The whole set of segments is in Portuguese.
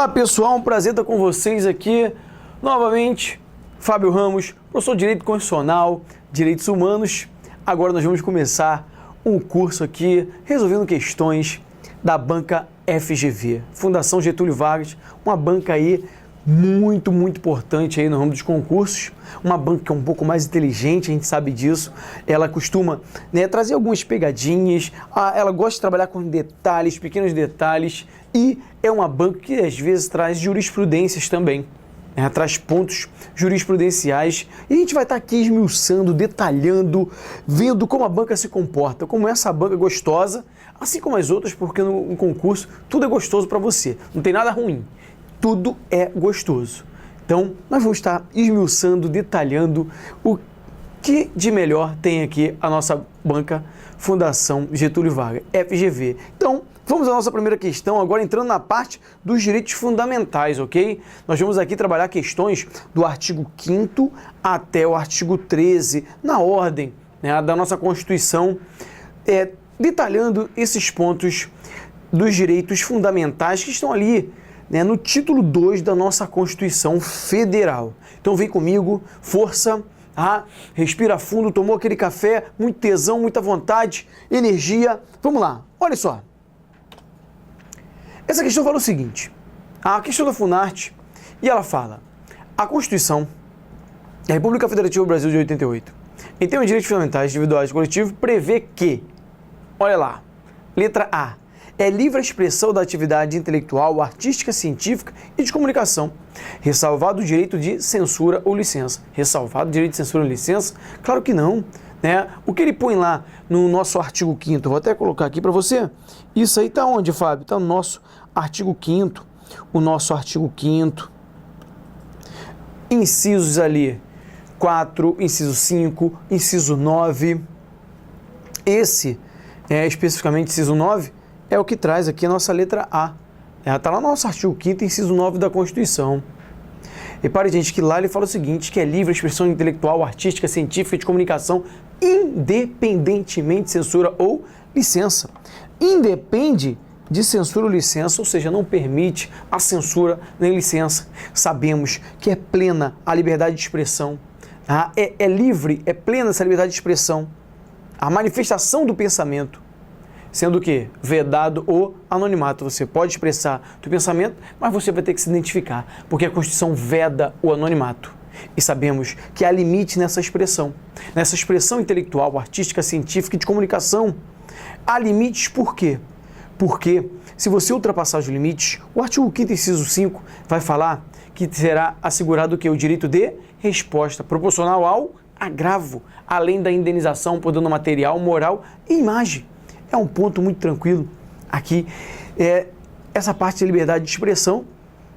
Olá pessoal, um prazer estar com vocês aqui novamente. Fábio Ramos, professor de Direito Constitucional, Direitos Humanos. Agora nós vamos começar um curso aqui resolvendo questões da banca FGV, Fundação Getúlio Vargas, uma banca aí muito importante aí no ramo dos concursos, uma banca que é um pouco mais inteligente, a gente sabe disso, ela costuma trazer algumas pegadinhas, ela gosta de trabalhar com detalhes, pequenos detalhes, e é uma banca que às vezes traz jurisprudências também, traz pontos jurisprudenciais, e a gente vai estar aqui esmiuçando, detalhando, vendo como a banca se comporta, como essa banca é gostosa, assim como as outras, porque no concurso tudo é gostoso para você, não tem nada ruim. Tudo é gostoso. Então, nós vamos estar esmiuçando, detalhando o que de melhor tem aqui a nossa banca Fundação Getúlio Vargas, FGV. Então, vamos à nossa primeira questão, agora entrando na parte dos direitos fundamentais, ok? Nós vamos aqui trabalhar questões do artigo 5º até o artigo 13, na ordem da nossa Constituição, detalhando esses pontos dos direitos fundamentais que estão ali, no título 2 da nossa Constituição Federal. Então vem comigo, força, respira fundo, tomou aquele café, muito tesão, muita vontade, energia. Vamos lá, olha só. Essa questão fala o seguinte, a questão da Funarte, e ela fala, a Constituição da República Federativa do Brasil de 88, em termos de direitos fundamentais, individuais e coletivos, prevê que, olha lá, letra A, é livre a expressão da atividade intelectual, artística, científica e de comunicação, ressalvado o direito de censura ou licença. Ressalvado o direito de censura ou licença? Claro que não. O que ele põe lá no nosso artigo 5º, vou até colocar aqui para você, isso aí está onde, Fábio? Está no nosso artigo 5º, o nosso artigo 5º, incisos ali, 4, inciso 5, inciso 9, esse, especificamente inciso 9, é o que traz aqui a nossa letra A. Ela está lá no nosso artigo 5º, inciso 9 da Constituição. Repare, gente, que lá ele fala o seguinte, que é livre a expressão intelectual, artística, científica e de comunicação, independentemente de censura ou licença. Independe de censura ou licença, ou seja, não permite a censura nem licença. Sabemos que é plena a liberdade de expressão, é livre, é plena essa liberdade de expressão, a manifestação do pensamento, sendo que vedado o anonimato. Você pode expressar o pensamento, mas você vai ter que se identificar, porque a Constituição veda o anonimato. E sabemos que há limite nessa expressão intelectual, artística, científica e de comunicação. Há limites por quê? Porque se você ultrapassar os limites, o artigo 5º, inciso 5, vai falar que será assegurado o direito de resposta proporcional ao agravo, além da indenização por dano material, moral e imagem. É um ponto muito tranquilo aqui, essa parte de liberdade de expressão,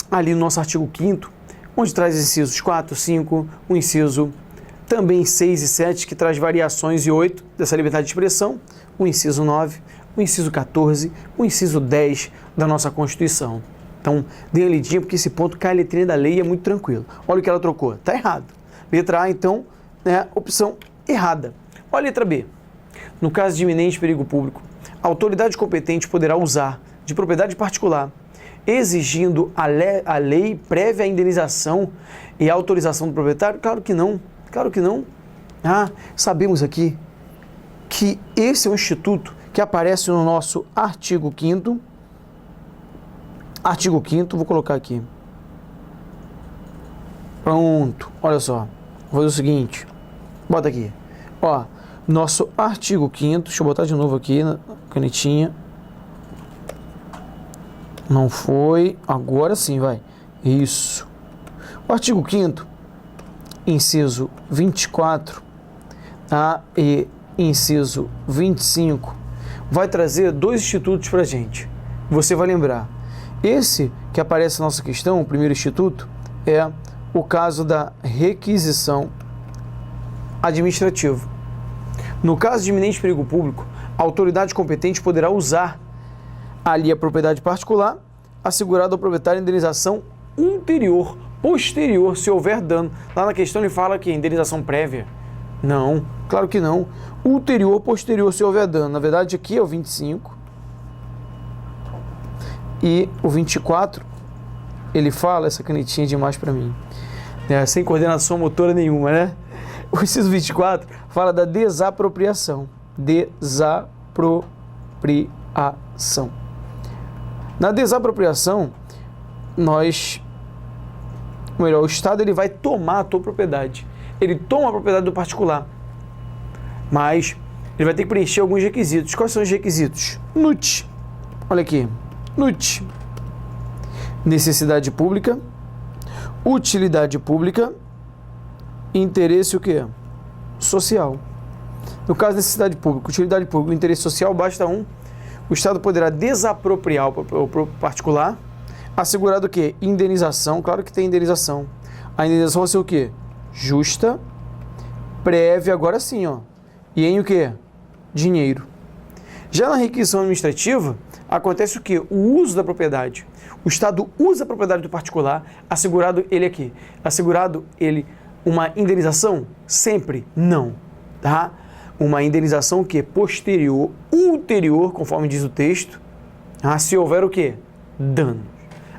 ali no nosso artigo 5º, onde traz incisos 4, 5, o inciso também 6 e 7, que traz variações, e 8 dessa liberdade de expressão, o inciso 9, o inciso 14, o inciso 10 da nossa Constituição. Então, dê uma lidinha, porque esse ponto cai a letrinha da lei e é muito tranquilo. Olha o que ela trocou, está errado. Letra A, então, opção errada. Olha a letra B. No caso de iminente perigo público, a autoridade competente poderá usar de propriedade particular, exigindo a lei prévia à indenização e a autorização do proprietário? Claro que não, claro que não. Sabemos aqui que esse é um instituto que aparece no nosso artigo 5º, vou colocar aqui. Pronto, olha só, vou fazer o seguinte, bota aqui, nosso artigo 5º, deixa eu botar de novo aqui na canetinha, não foi, agora sim vai, isso, o artigo 5º, inciso 24, e inciso 25, vai trazer dois institutos para a gente, você vai lembrar, esse que aparece na nossa questão, o primeiro instituto, é o caso da requisição administrativa. No caso de iminente perigo público, a autoridade competente poderá usar ali a propriedade particular, assegurado ao proprietário a indenização posterior, se houver dano. Lá na questão ele fala que indenização prévia. Não, claro que não. Posterior, se houver dano. Na verdade, aqui é o 25. E o 24 ele fala, essa canetinha demais para mim, sem coordenação motora nenhuma, né? O inciso 24 fala da desapropriação. Desapropriação. Na desapropriação, o Estado ele vai tomar a tua propriedade. Ele toma a propriedade do particular, mas ele vai ter que preencher alguns requisitos. Quais são os requisitos? NUT. Olha aqui. NUT. Necessidade pública, utilidade pública, interesse o quê? Social. No caso de necessidade pública, utilidade pública, interesse social, basta um. O Estado poderá desapropriar o particular, assegurado o quê? Indenização, claro que tem indenização. A indenização vai ser o quê? Justa, prévia, agora sim, ó. E em o quê? Dinheiro. Já na requisição administrativa, acontece o quê? O uso da propriedade. O Estado usa a propriedade do particular, assegurado ele aqui. Assegurado ele uma indenização? Sempre não, tá? Uma indenização o quê? Posterior, ulterior, conforme diz o texto, se houver o quê? Danos.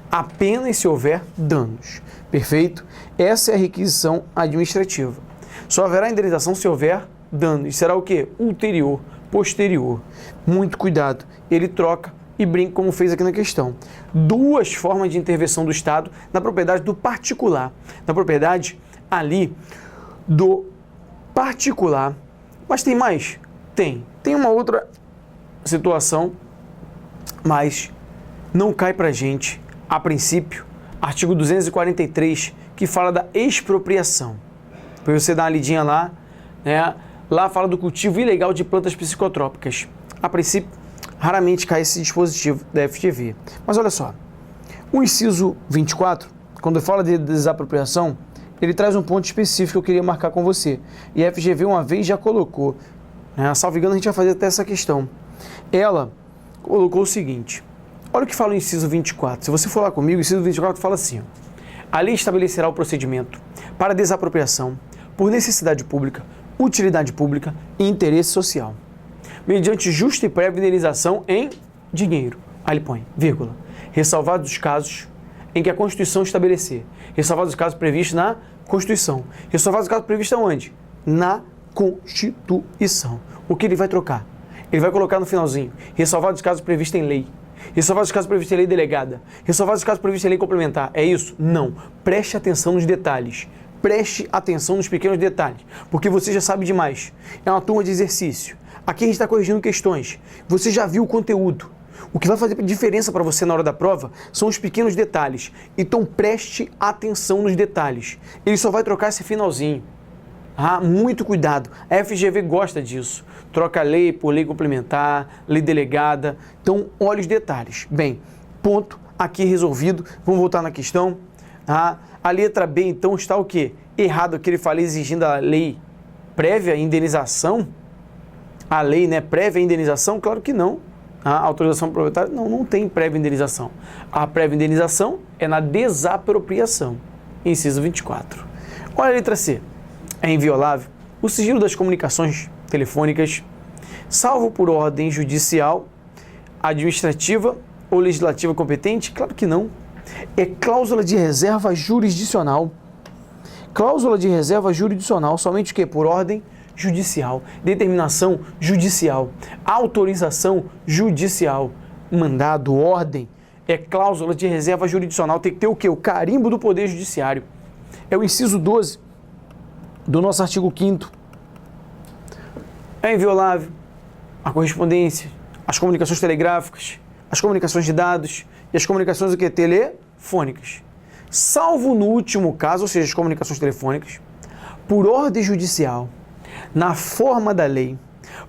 Apenas se houver danos. Perfeito? Essa é a requisição administrativa. Só haverá indenização se houver danos. E será o quê? Ulterior, posterior. Muito cuidado. Ele troca e brinca como fez aqui na questão. Duas formas de intervenção do Estado na propriedade do particular. Na propriedade ali do particular. Mas tem mais? Tem. Tem uma outra situação, mas não cai pra gente, a princípio, artigo 243, que fala da expropriação. Para você dar uma lidinha lá, né? Lá fala do cultivo ilegal de plantas psicotrópicas. A princípio, raramente cai esse dispositivo da FGV. Mas olha só, o inciso 24, quando fala de desapropriação, ele traz um ponto específico que eu queria marcar com você. E a FGV uma vez já colocou, né? Salvo engano, a gente vai fazer até essa questão. Ela colocou o seguinte, olha o que fala o inciso 24. Se você for lá comigo, o inciso 24 fala assim, ó, a lei estabelecerá o procedimento para desapropriação por necessidade pública, utilidade pública e interesse social, mediante justa e prévia indenização em dinheiro. Aí ele põe, vírgula, ressalvados os casos em que a Constituição estabelecer, ressalvados os casos previstos na Constituição. Ressalvados os casos previstos onde? Na Constituição. O que ele vai trocar? Ele vai colocar no finalzinho, ressalvados os casos previstos em lei. Ressalvados os casos previstos em lei delegada. Ressalvados os casos previstos em lei complementar. É isso? Não. Preste atenção nos detalhes. Preste atenção nos pequenos detalhes, porque você já sabe demais. É uma turma de exercício. Aqui a gente está corrigindo questões. Você já viu o conteúdo. O que vai fazer diferença para você na hora da prova são os pequenos detalhes. Então preste atenção nos detalhes. Ele só vai trocar esse finalzinho. Muito cuidado. A FGV gosta disso. Troca lei por lei complementar, lei delegada. Então olhe os detalhes. Bem, ponto aqui resolvido. Vamos voltar na questão. A letra B, então, está o quê? Errado que ele fala exigindo a lei prévia indenização. A lei, né, prévia indenização? Claro que não. A autorização proprietária, não tem prévia indenização. A prévia indenização é na desapropriação. Inciso 24. Olha a letra C. É inviolável o sigilo das comunicações telefônicas, salvo por ordem judicial, administrativa ou legislativa competente? Claro que não. É cláusula de reserva jurisdicional. Cláusula de reserva jurisdicional, somente o quê? Por ordem judicial, determinação judicial, autorização judicial, mandado, ordem, é cláusula de reserva jurisdicional, tem que ter o quê? O carimbo do Poder Judiciário. É o inciso 12 do nosso artigo 5º. É inviolável a correspondência, as comunicações telegráficas, as comunicações de dados e as comunicações o quê? Telefônicas. Salvo no último caso, ou seja, as comunicações telefônicas, por ordem judicial, na forma da lei,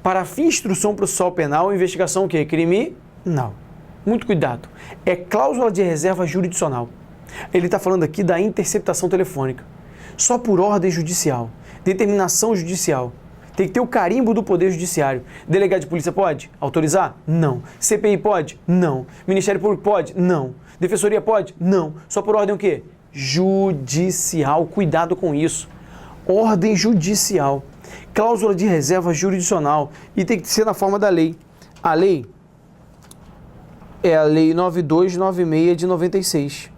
para fim de instrução processual penal ou investigação o quê? Criminal. Muito cuidado. É cláusula de reserva jurisdicional. Ele está falando aqui da interceptação telefônica. Só por ordem judicial. Determinação judicial. Tem que ter o carimbo do Poder Judiciário. Delegado de polícia pode autorizar? Não. CPI pode? Não. Ministério Público pode? Não. Defensoria pode? Não. Só por ordem o quê? Judicial. Cuidado com isso. Ordem judicial. Cláusula de reserva jurisdicional. E tem que ser na forma da lei. A lei é a Lei 9296 de 96.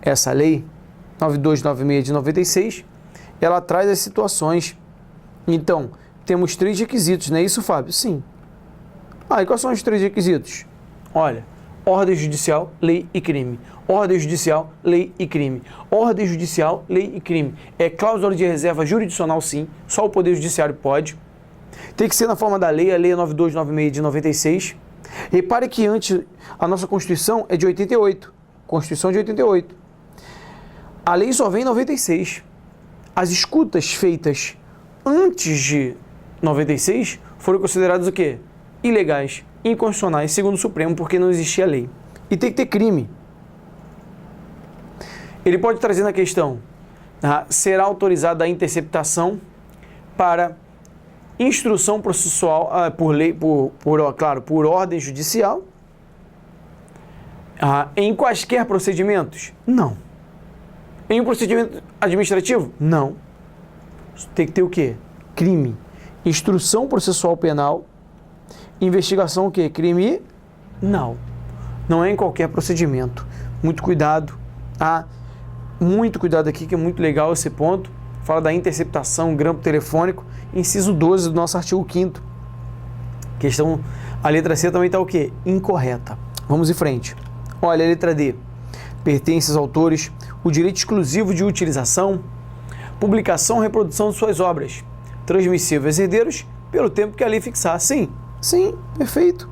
essa lei, 9296 de 96, ela traz as situações. Então, temos 3 requisitos, não é isso, Fábio? Sim. E quais são os 3 requisitos? Olha, ordem judicial, lei e crime. Ordem judicial, lei e crime. Ordem judicial, lei e crime. É cláusula de reserva jurisdicional, sim. Só o Poder Judiciário pode. Tem que ser na forma da lei, a lei é 9296 de 96. Repare que antes, a nossa Constituição é de 88. Constituição de 88. A lei só vem em 96. As escutas feitas antes de 96 foram consideradas o quê? Ilegais, inconstitucionais, segundo o Supremo, porque não existia lei. E tem que ter crime. Ele pode trazer na questão, será autorizada a interceptação para instrução processual por lei, por ordem judicial, em quaisquer procedimentos? Não. Em um procedimento administrativo? Não. Tem que ter o quê? Crime. Instrução processual penal. Investigação o quê? Crime? Não. Não é em qualquer procedimento. Muito cuidado, tá? Muito cuidado aqui, que é muito legal esse ponto. Fala da interceptação, grampo telefônico, inciso 12 do nosso artigo 5º. Questão, a letra C também está o quê? Incorreta. Vamos em frente. Olha, a letra D. Pertence aos autores o direito exclusivo de utilização, publicação e reprodução de suas obras, transmissível aos herdeiros pelo tempo que a lei fixar. Sim, perfeito.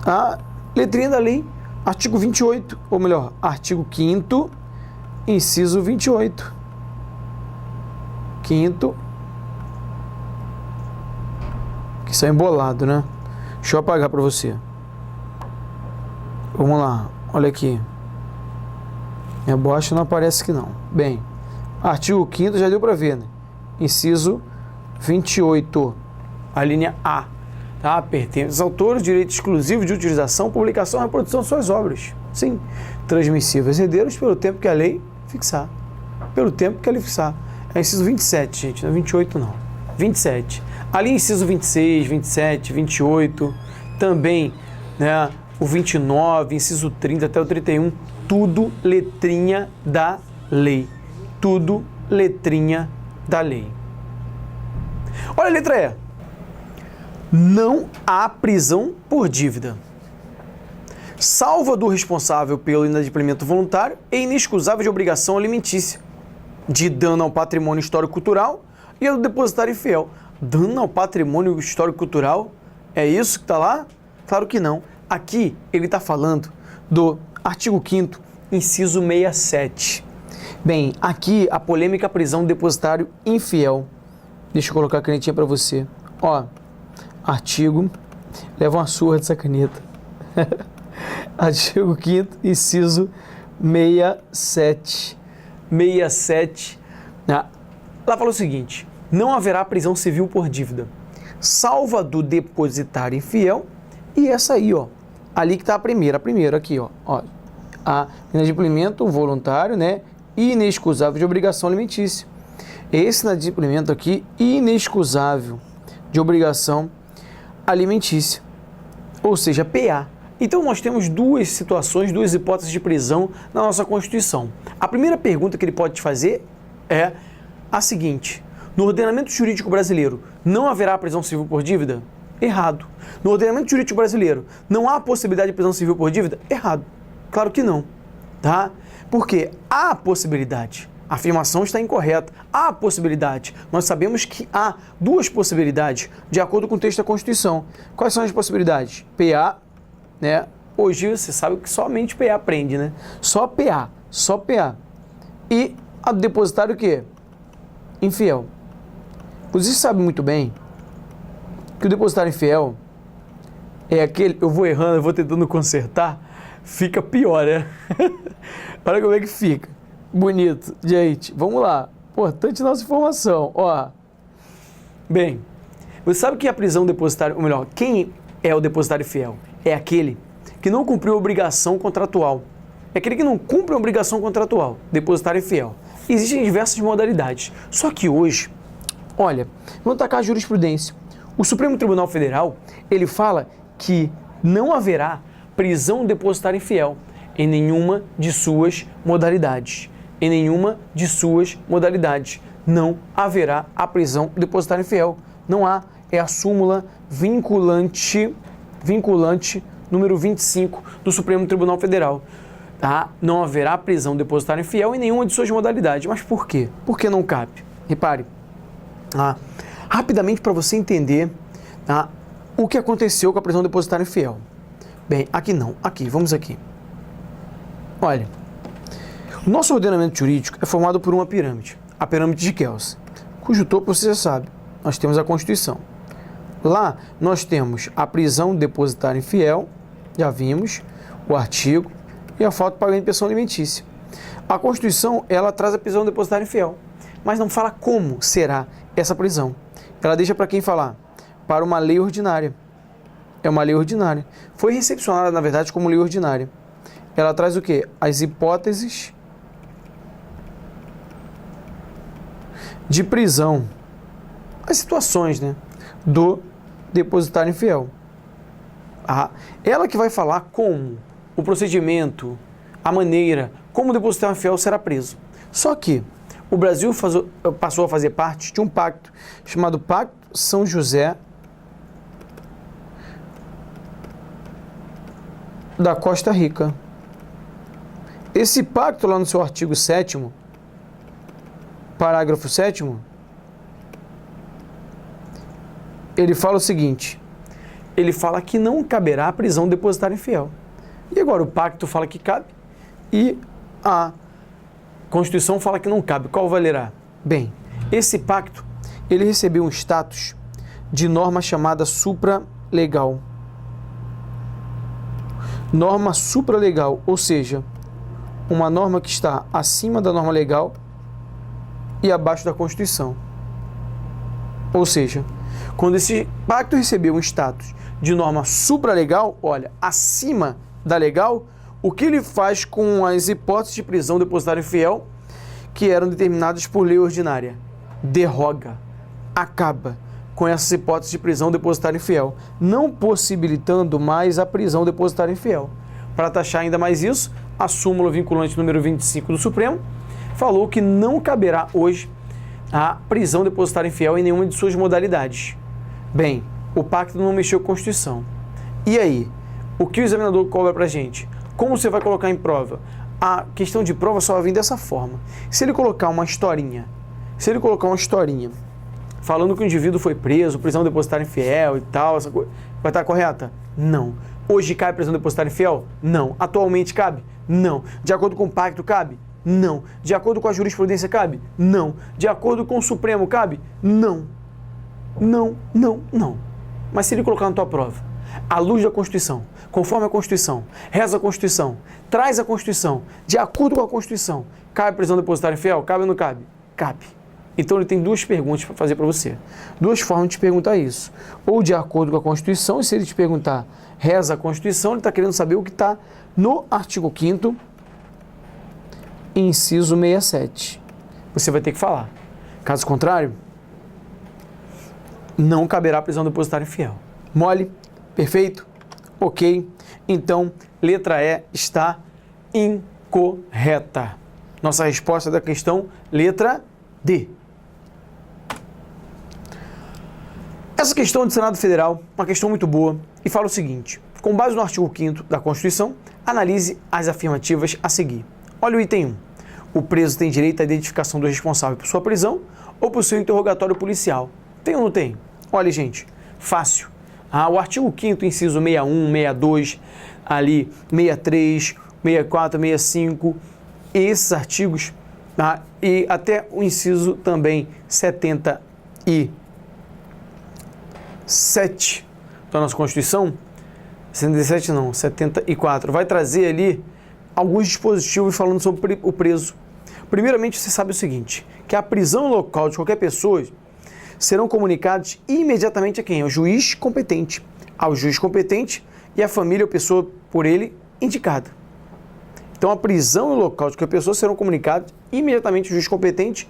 A letrinha da lei, artigo 28, ou melhor, artigo 5º, inciso 28. 5º, que isso é embolado, né? Deixa eu apagar para você. Vamos lá, olha aqui. Minha bosta não aparece aqui não. Bem, artigo 5º já deu para ver, né? Inciso 28, a linha A. Tá? Pertence aos autores direito exclusivo de utilização, publicação e reprodução de suas obras. Sim, transmissível aos herdeiros pelo tempo que a lei fixar. Pelo tempo que a lei fixar. É inciso 27, gente, não é 28 não. 27. Ali inciso 26, 27, 28, também, né, o 29, inciso 30 até o 31, tudo letrinha da lei. Tudo letrinha da lei. Olha a letra E. Não há prisão por dívida. Salva do responsável pelo inadimplemento voluntário e inexcusável de obrigação alimentícia, de dano ao patrimônio histórico-cultural e ao depositário infiel. Dano ao patrimônio histórico-cultural? É isso que está lá? Claro que não. Aqui ele está falando do artigo 5º, inciso 67. Bem, aqui a polêmica prisão do depositário infiel. Deixa eu colocar a canetinha para você. Ó, artigo, leva uma surra dessa caneta. Artigo 5º, inciso 67. 67. Lá fala o seguinte: não haverá prisão civil por dívida, salva do depositário infiel. E essa aí, ó, ali que está a primeira aqui, ó, a inadimplemento voluntário, né, inexcusável de obrigação alimentícia. Esse inadimplemento aqui, inexcusável de obrigação alimentícia, ou seja, PA. Então nós temos duas situações, duas hipóteses de prisão na nossa Constituição. A primeira pergunta que ele pode te fazer é a seguinte: no ordenamento jurídico brasileiro não haverá prisão civil por dívida? Errado. No ordenamento jurídico brasileiro não há possibilidade de prisão civil por dívida? Errado. Claro que não, tá? Porque há possibilidade. A afirmação está incorreta. Há possibilidade. Nós sabemos que há duas possibilidades de acordo com o texto da Constituição. Quais são as possibilidades? PA, né? Hoje você sabe que somente PA prende, né? Só PA. E a do depositário o quê? Infiel. Você sabe muito bem que o depositário infiel é aquele, eu vou errando, eu vou tentando consertar, fica pior, né? Olha como é que fica. Bonito. Gente, vamos lá. Importante nossa informação. Ó. Bem, você sabe que a prisão depositária, ou melhor, quem é o depositário fiel? É aquele que não cumpriu a obrigação contratual. É aquele que não cumpre a obrigação contratual. Depositário fiel. Existem diversas modalidades. Só que hoje, olha, vamos tacar a jurisprudência. O Supremo Tribunal Federal, ele fala que não haverá prisão depositária infiel. em nenhuma de suas modalidades. Em nenhuma de suas modalidades. Não haverá a prisão do depositário infiel. Não há. É a súmula vinculante número 25 do Supremo Tribunal Federal. Tá? Não haverá prisão do depositário infiel em nenhuma de suas modalidades. Mas por quê? Por que não cabe? Repare. Rapidamente para você entender o que aconteceu com a prisão do depositário infiel. Bem, aqui não. Aqui, vamos aqui. Olha, o nosso ordenamento jurídico é formado por uma pirâmide. A pirâmide de Kelsen, cujo topo você já sabe. Nós temos a Constituição. Lá nós temos a prisão do depositário infiel, já vimos, o artigo, e a falta de pagamento de pensão alimentícia. A Constituição, ela traz a prisão do depositário infiel, mas não fala como será essa prisão. Ela deixa para quem falar? Para uma lei ordinária. É uma lei ordinária. Foi recepcionada, na verdade, como lei ordinária. Ela traz o quê? As hipóteses de prisão, as situações, né, do depositário infiel. Ela que vai falar como o procedimento, a maneira, como o depositário infiel será preso. Só que o Brasil passou a fazer parte de um pacto chamado Pacto São José da Costa Rica. Esse pacto, lá no seu artigo 7º, parágrafo 7º, ele fala o seguinte, ele fala que não caberá a prisão do depositário infiel. E agora o pacto fala que cabe e a Constituição fala que não cabe. Qual valerá? Bem, esse pacto, ele recebeu um status de norma chamada supralegal. Norma supralegal, ou seja, uma norma que está acima da norma legal e abaixo da Constituição. Ou seja, quando esse pacto recebeu um status de norma supralegal, olha, acima da legal, o que ele faz com as hipóteses de prisão do depositário infiel que eram determinadas por lei ordinária? Derroga, acaba com essas hipóteses de prisão do depositário infiel, não possibilitando mais a prisão do depositário infiel. Para taxar ainda mais isso, a súmula vinculante número 25 do Supremo falou que não caberá hoje a prisão do depositário infiel em nenhuma de suas modalidades. Bem, o pacto não mexeu com a Constituição. E aí? O que o examinador cobra para a gente? Como você vai colocar em prova? A questão de prova só vai vir dessa forma. Se ele colocar uma historinha, falando que o indivíduo foi preso, prisão depositária infiel e tal, essa coisa, vai estar correta? Não. Hoje cabe prisão depositária infiel? Não. Atualmente cabe? Não. De acordo com o pacto cabe? Não. De acordo com a jurisprudência cabe? Não. De acordo com o Supremo cabe? Não. Não, não, não. Mas se ele colocar na tua prova, à luz da Constituição, conforme a Constituição, reza a Constituição, traz a Constituição, de acordo com a Constituição, cabe prisão depositária infiel? Cabe ou não cabe? Cabe. Então ele tem duas perguntas para fazer para você. Duas formas de te perguntar isso. Ou de acordo com a Constituição, e se ele te perguntar, reza a Constituição, ele está querendo saber o que está no artigo 5º, inciso 67. Você vai ter que falar. Caso contrário, não caberá prisão depositária infiel. Mole? Perfeito? Ok. Então, letra E está incorreta. Nossa resposta da questão, letra D. Essa questão do Senado Federal, uma questão muito boa, e fala o seguinte: com base no artigo 5º da Constituição, analise as afirmativas a seguir. Olha o item 1. O preso tem direito à identificação do responsável por sua prisão ou por seu interrogatório policial. Tem ou não tem? Olha, gente, fácil. O artigo 5º, inciso 61, 62, ali 63, 64, 65, esses artigos, e até o inciso também 77 da nossa Constituição, 77 não, 74, vai trazer ali alguns dispositivos falando sobre o preso. Primeiramente, você sabe o seguinte, que a prisão local de qualquer pessoa serão comunicados imediatamente a quem? Ao juiz competente. Ao juiz competente e à família ou pessoa por ele indicada. Então, a prisão e o local de qualquer pessoa serão comunicados imediatamente ao juiz competente,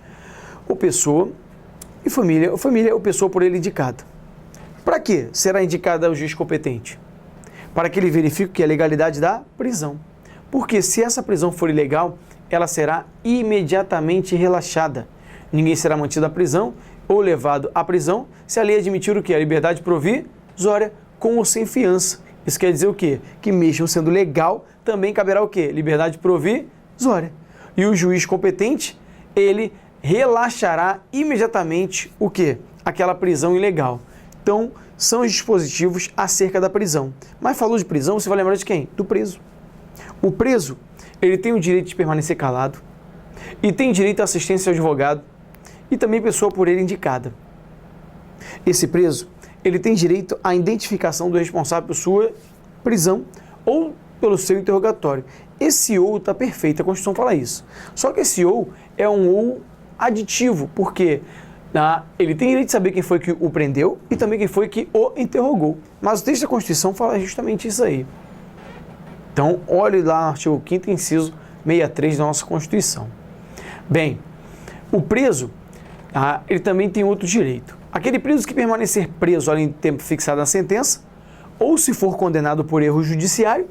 ou pessoa e família ou pessoa por ele indicada. Para que será indicada ao juiz competente? Para que ele verifique que a legalidade da prisão. Porque se essa prisão for ilegal, ela será imediatamente relaxada. Ninguém será mantido à prisão ou levado à prisão se a lei admitir o quê? A liberdade provisória com ou sem fiança. Isso quer dizer o quê? Que mesmo sendo legal, também caberá o quê? Liberdade provisória. E o juiz competente, ele relaxará imediatamente o quê? Aquela prisão ilegal. Então, são os dispositivos acerca da prisão. Mas falou de prisão, você vai lembrar de quem? Do preso. O preso, ele tem o direito de permanecer calado e tem direito à assistência ao advogado e também pessoa por ele indicada. Esse preso, ele tem direito à identificação do responsável por sua prisão ou pelo seu interrogatório. Esse ou está perfeito, a Constituição fala isso. Só que esse ou é um ou aditivo, porque ele tem direito de saber quem foi que o prendeu e também quem foi que o interrogou. Mas o texto da Constituição fala justamente isso aí. Então, olhe lá no artigo 5º, inciso 63 da nossa Constituição. Bem, o preso, ele também tem outro direito. Aquele preso que permanecer preso além do tempo fixado na sentença, ou se for condenado por erro judiciário,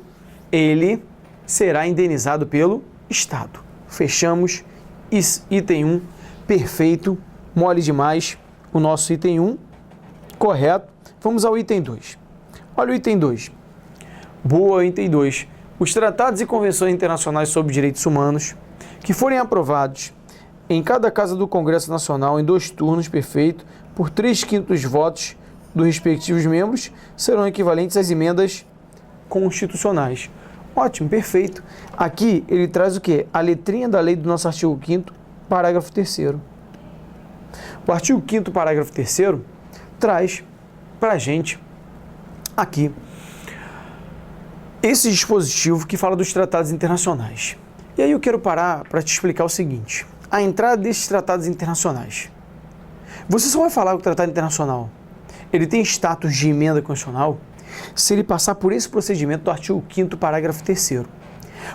ele será indenizado pelo Estado. Fechamos item 1, perfeito, mole demais o nosso item 1, correto. Vamos ao item 2. Olha o item 2. Boa, item 2. Os tratados e convenções internacionais sobre direitos humanos que forem aprovados em cada casa do Congresso Nacional em 2 turnos, perfeito, por 3/5 votos dos respectivos membros, serão equivalentes às emendas constitucionais. Ótimo, perfeito. Aqui ele traz o quê? A letrinha da lei do nosso artigo 5º, parágrafo 3º. O artigo 5º, parágrafo 3º, traz para a gente aqui esse dispositivo que fala dos tratados internacionais. E aí eu quero parar para te explicar o seguinte. A entrada desses tratados internacionais. Você só vai falar que o tratado internacional ele tem status de emenda constitucional se ele passar por esse procedimento do artigo 5º, parágrafo 3º.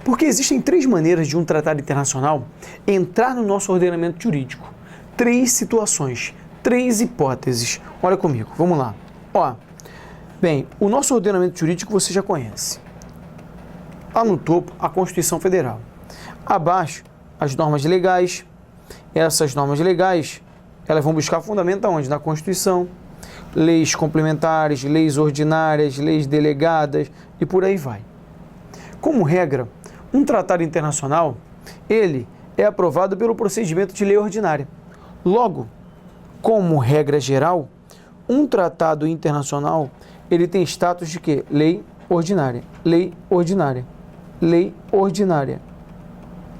Porque existem 3 maneiras de um tratado internacional entrar no nosso ordenamento jurídico. 3 situações, 3 hipóteses. Olha comigo, vamos lá. Bem, o nosso ordenamento jurídico você já conhece. Lá no topo, a Constituição Federal. Abaixo, as normas legais. Essas normas legais, elas vão buscar fundamento aonde? Na Constituição. Leis complementares, leis ordinárias, leis delegadas e por aí vai. Como regra, um tratado internacional, ele é aprovado pelo procedimento de lei ordinária. Logo, como regra geral, um tratado internacional, ele tem status de quê? Lei ordinária, lei ordinária, lei ordinária.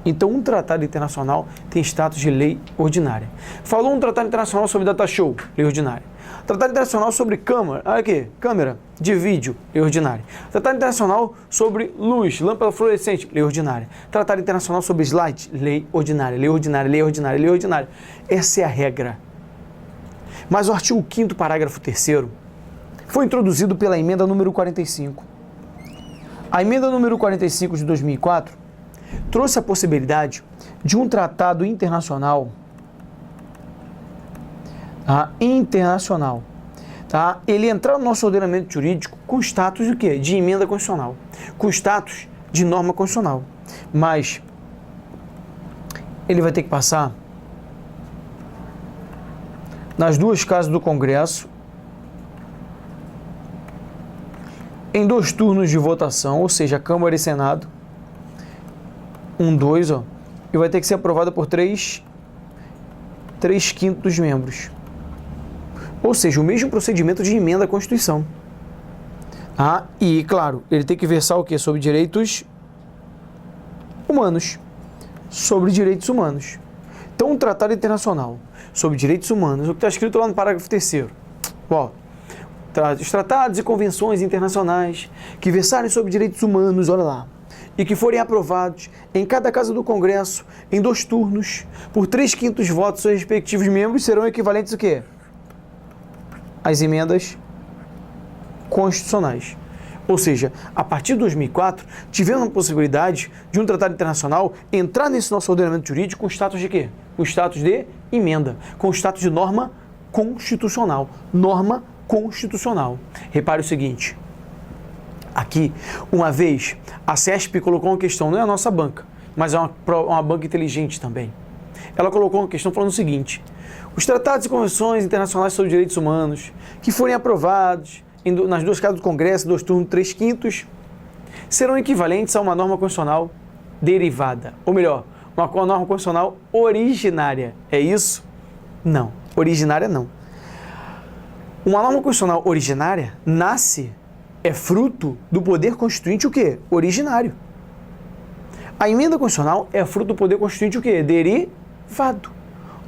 Então, um tratado internacional tem status de lei ordinária. Falou um tratado internacional sobre data show, lei ordinária. Tratado internacional sobre câmera, olha aqui, câmera de vídeo, lei ordinária. Tratado internacional sobre luz, lâmpada fluorescente, lei ordinária. Tratado internacional sobre slide, lei ordinária, lei ordinária, lei ordinária, lei ordinária. Essa é a regra. Mas o artigo 5º, parágrafo 3º, foi introduzido pela emenda número 45. A emenda número 45 de 2004 trouxe a possibilidade de um tratado internacional, ele entrar no nosso ordenamento jurídico com status de quê? De emenda constitucional, com status de norma constitucional. Mas ele vai ter que passar nas 2 casas do Congresso, em 2 turnos de votação, ou seja, Câmara e Senado, 2, e vai ter que ser aprovado por 3/5 dos membros. Ou seja, o mesmo procedimento de emenda à Constituição. E, claro, ele tem que versar o quê? Sobre direitos humanos. Sobre direitos humanos. Então, um tratado internacional sobre direitos humanos, o que está escrito lá no parágrafo 3º. Os tratados e convenções internacionais que versarem sobre direitos humanos, olha lá, e que forem aprovados em cada casa do Congresso, em 2 turnos, por 3/5 votos dos seus respectivos membros, serão equivalentes o quê? Às emendas constitucionais. Ou seja, a partir de 2004, tivemos a possibilidade de um tratado internacional entrar nesse nosso ordenamento jurídico com status de quê? Com status de emenda, com status de norma constitucional. Norma constitucional. Repare o seguinte, Aqui, uma vez, a CESP colocou uma questão, não é a nossa banca, mas é uma banca inteligente também. Ela colocou uma questão falando o seguinte: os tratados e convenções internacionais sobre direitos humanos que forem aprovados nas duas casas do Congresso, 2 turnos, 3/5, serão equivalentes a uma norma constitucional derivada, ou melhor, uma norma constitucional originária. É isso? Não. Originária não. Uma norma constitucional originária é fruto do poder constituinte o quê? Originário. A emenda constitucional é fruto do poder constituinte o quê? Derivado.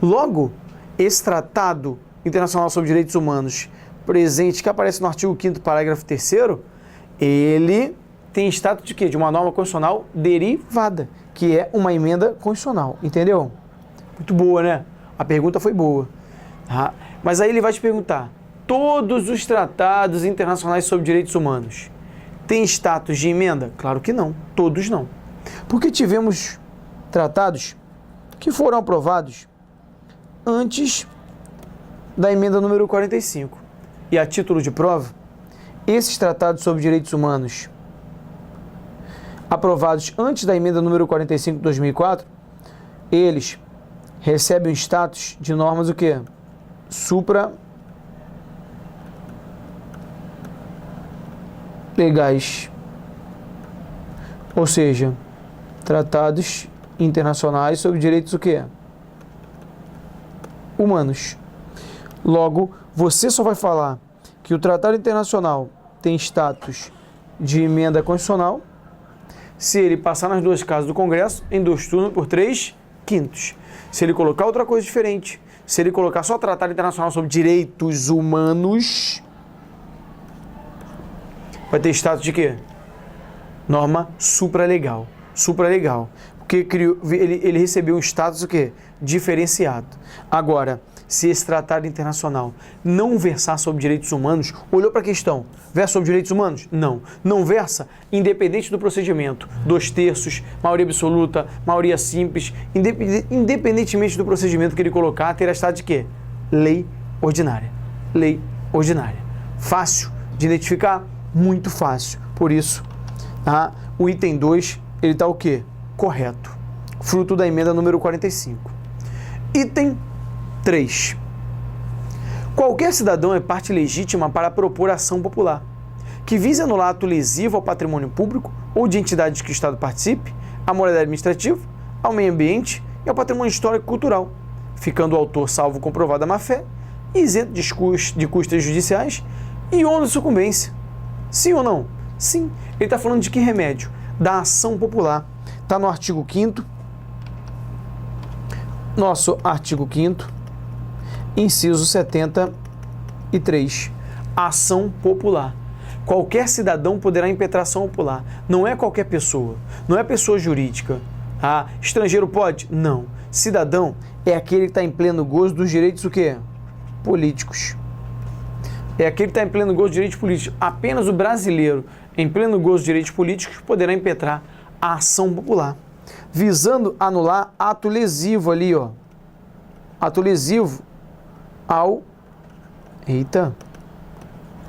Logo, esse Tratado Internacional sobre Direitos Humanos presente, que aparece no artigo 5º, parágrafo 3º, ele tem status de quê? De uma norma constitucional derivada, que é uma emenda constitucional. Entendeu? Muito boa, né? A pergunta foi boa. Tá? Mas aí ele vai te perguntar: todos os tratados internacionais sobre direitos humanos têm status de emenda? Claro que não, todos não. Porque tivemos tratados que foram aprovados antes da emenda número 45. E a título de prova, esses tratados sobre direitos humanos aprovados antes da emenda número 45 de 2004, eles recebem o status de normas o quê? Legais, ou seja, tratados internacionais sobre direitos o quê? Humanos. Logo, você só vai falar que o tratado internacional tem status de emenda constitucional se ele passar nas duas casas do Congresso em 2 turnos por 3/5. Se ele colocar outra coisa diferente, se ele colocar só tratado internacional sobre direitos humanos, vai ter status de quê? Norma supralegal. Supralegal. Porque ele recebeu um status o quê? Diferenciado. Agora, se esse tratado internacional não versar sobre direitos humanos, olhou para a questão, versa sobre direitos humanos? Não. Não versa, independente do procedimento. 2/3, maioria absoluta, maioria simples, independentemente do procedimento que ele colocar, terá status de quê? Lei ordinária. Lei ordinária. Fácil de identificar? Muito fácil. Por isso, tá? O item 2, ele está o quê? Correto. Fruto da emenda número 45. Item 3. Qualquer cidadão é parte legítima para propor ação popular, que vise anular ato lesivo ao patrimônio público ou de entidades que o Estado participe, à moralidade administrativa, ao meio ambiente e ao patrimônio histórico e cultural, ficando o autor salvo comprovada má-fé, isento de custas judiciais e ônus de sucumbência. Sim ou não? Sim. Ele está falando de que remédio? Da ação popular. Está no artigo 5º, nosso artigo 5º, inciso 73. Ação popular. Qualquer cidadão poderá impetrar ação popular. Não é qualquer pessoa. Não é pessoa jurídica. Ah, estrangeiro pode? Não. Cidadão é aquele que está em pleno gozo dos direitos o quê? Políticos. É aquele que está em pleno gozo dos direitos políticos. Apenas o brasileiro em pleno gozo dos direitos políticos poderá impetrar a ação popular, visando anular ato lesivo ali, ó. Ato lesivo ao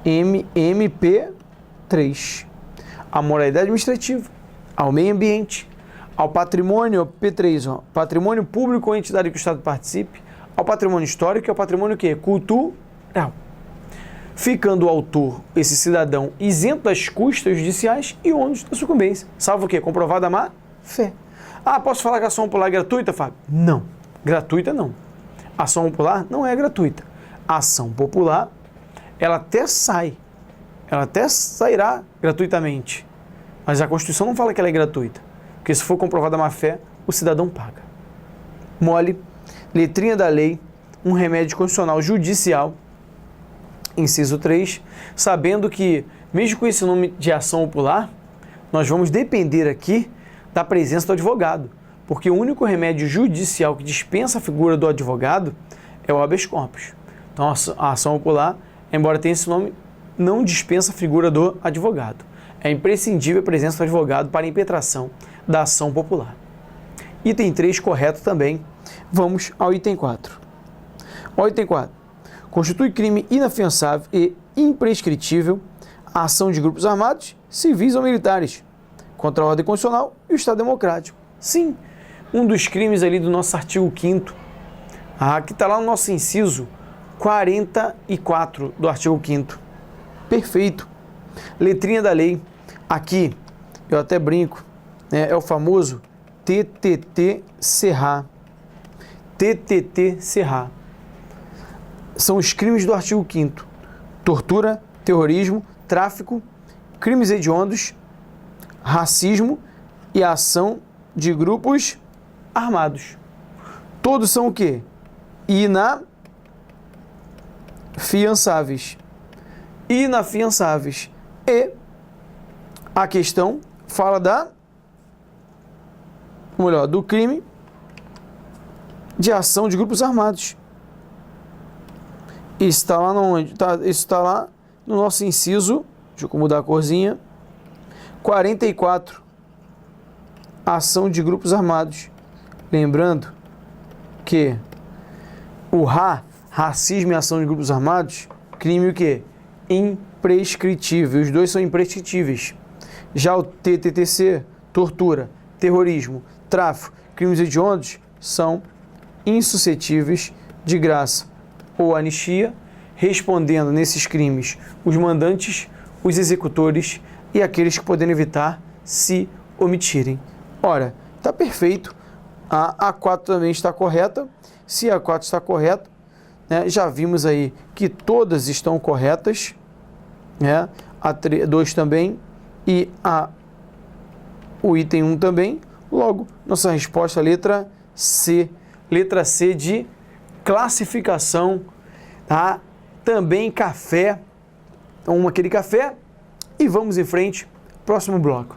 MP3, a moralidade administrativa, ao meio ambiente, ao patrimônio, P3, ó, patrimônio público ou entidade que o Estado participe, ao patrimônio histórico e ao patrimônio que? Cultural. Ficando o autor, esse cidadão, isento das custas judiciais e ônus da sucumbência. Salvo o quê? Comprovada a má-fé. Ah, posso falar que a ação popular é gratuita, Fábio? Não. Gratuita não. A ação popular não é gratuita. A ação popular, ela até sairá gratuitamente. Mas a Constituição não fala que ela é gratuita. Porque se for comprovada a má-fé, o cidadão paga. Mole, letrinha da lei, um remédio constitucional judicial, inciso 3, sabendo que, mesmo com esse nome de ação popular, nós vamos depender aqui da presença do advogado, porque o único remédio judicial que dispensa a figura do advogado é o habeas corpus. Então, a ação popular, embora tenha esse nome, não dispensa a figura do advogado. É imprescindível a presença do advogado para a impetração da ação popular. Item 3, correto também. Vamos ao item 4. O item 4. Constitui crime inafiançável e imprescritível a ação de grupos armados, civis ou militares, contra a ordem constitucional e o Estado democrático. Sim, um dos crimes ali do nosso artigo 5º, que está lá no nosso inciso 44 do artigo 5º. Perfeito. Letrinha da lei. Aqui, eu até brinco, né, é o famoso TTT-Serra. TTT-Serra. São os crimes do artigo 5º. Tortura, terrorismo, tráfico, crimes hediondos, racismo e ação de grupos armados. Todos são o quê? Inafiançáveis. Inafiançáveis. E a questão fala do crime de ação de grupos armados. Isso está lá onde? Isso está lá no nosso inciso, deixa eu mudar a corzinha, 44, ação de grupos armados. Lembrando que o racismo e ação de grupos armados, crime o quê? Imprescritível. Os dois são imprescritíveis. Já o TTTC, tortura, terrorismo, tráfico, crimes hediondos, são insuscetíveis de graça ou anistia, respondendo nesses crimes os mandantes, os executores e aqueles que podem evitar se omitirem. Ora, está perfeito. A A4 também está correta. Se a A4 está correta, né, já vimos aí que todas estão corretas, né, a 2 também e o item 1 também. Logo, nossa resposta, letra C. Letra C de classificação, tá? Também café. Então, aquele café e vamos em frente. Próximo bloco.